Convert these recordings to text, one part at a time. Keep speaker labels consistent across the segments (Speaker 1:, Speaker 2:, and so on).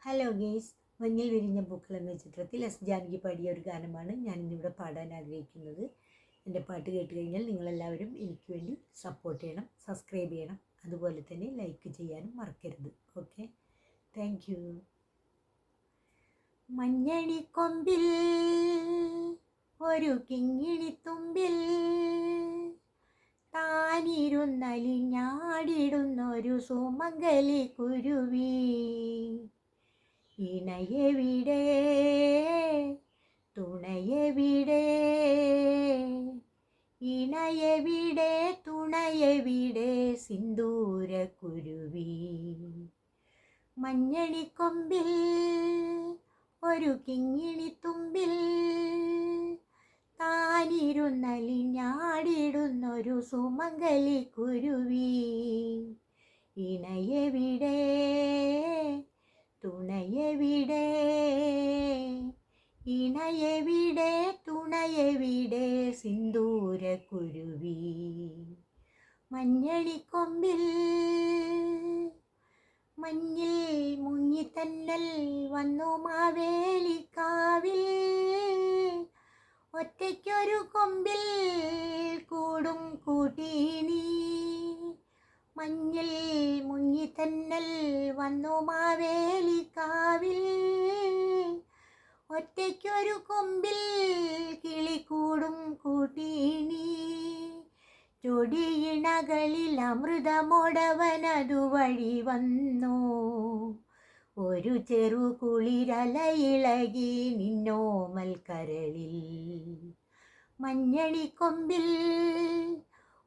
Speaker 1: Hello guys, മഞ്ഞിൽ വിരിഞ്ഞ പൂക്കൾ എന്ന ചിത്രത്തിൽ എസ് ജാനകി പാടിയ ഒരു ഗാനമാണ് ഞാൻ ഇന്നിവിടെ പാടാൻ ആഗ്രഹിക്കുന്നത്. എൻ്റെ പാട്ട് കേട്ട് കഴിഞ്ഞാൽ നിങ്ങളെല്ലാവരും എനിക്ക് വേണ്ടി സപ്പോർട്ട് ചെയ്യണം, സബ്സ്ക്രൈബ് ചെയ്യണം, അതുപോലെ തന്നെ ലൈക്ക് ചെയ്യാനും മറക്കരുത്. Okay, thank you. മഞ്ഞണിക്കൊമ്പിൽ ഒരു കിങ്ങിണിത്തുമ്പിൽ താനിരുന്നലിഞ്ഞാടിടുന്നൊരു സുമംഗലി കുരുവി, ഇണയെവിടെ തുണയെവിടെ, ഇണയെവിടെ തുണയെവിടെ സിന്ദൂര കുരുവി. മഞ്ഞണിക്കൊമ്പിൽ ഒരു കിങ്ങിണിത്തുമ്പിൽ താനിരുന്നലിഞ്ഞാടിടുന്നൊരു സുമംഗലി കുരുവി, ഇണയെവിടെ തുണയെവിടെ, ഇണയെവിടെ തുണയെവിടെ സിന്ദൂര കുരുവി. മഞ്ഞണിക്കൊമ്പിൽ മഞ്ഞിൽ മുങ്ങിത്തന്നൽ വന്നു മാവേലിക്കാവിൽ, ഒറ്റയ്ക്കൊരു കൊമ്പിൽ കൂടും കൂട്ടീനി. മഞ്ഞിൽ മുങ്ങിത്തന്നൽ വന്നു മാവേലിക്കാവിൽ, ഒറ്റയ്ക്കൊരു കൊമ്പിൽ കിളിക്കൂടും കൂട്ടീനി. ചൊടിയിണകളിൽ അമൃതമോടവനതു വഴി വന്നു, ഒരു ചെറു കുളിരലയിളകി നിന്നോമൽ കരളിൽ. മഞ്ഞണിക്കൊമ്പിൽ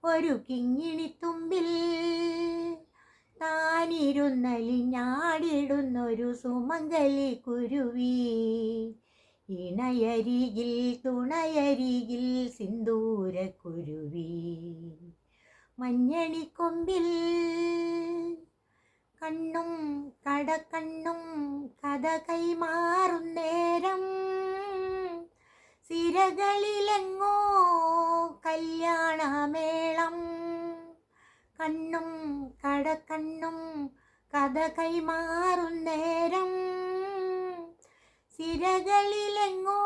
Speaker 1: ഒരു കിങ്ങിണിത്തുമ്പിൽ താനിരുന്നലിഞ്ഞാടിടുന്നൊരു സുമംഗലി കുരുവി, ഇണയരികിൽ തുണയരികിൽ സിന്ദൂര കുരുവി. മഞ്ഞണിക്കൊമ്പിൽ കണ്ണും കടക്കണ്ണും കഥ കൈമാറും നേരം, സിരകളിലെങ്ങോ കല്യാണമേളം. കണ്ണും കടക്കണ്ണും കഥ കൈമാറും നേരം, സിരകളിലെങ്ങോ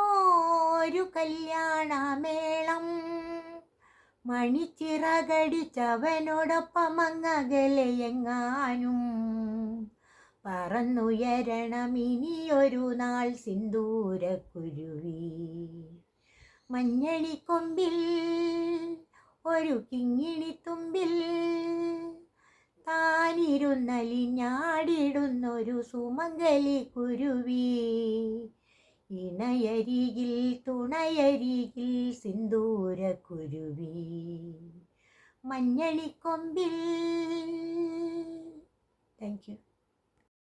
Speaker 1: ഒരു കല്യാണമേളം. മണിച്ചിറകടിച്ചവനോടൊപ്പം അങ്ങകലെയെങ്ങാനും പറന്നുയരണം ഇനിയൊരു നാൾ സിന്ദൂര കുരുവി. മഞ്ഞണിക്കൊമ്പിൽ ഒരു കിങ്ങിണിത്തുമ്പിൽ താനിരുന്നലിഞ്ഞാടിടുന്നൊരു സുമംഗലി കുരുവി, ഇണയരികിൽ തുണയരികിൽ സിന്ദൂര കുരുവി. മഞ്ഞണിക്കൊമ്പിൽ. Thank U.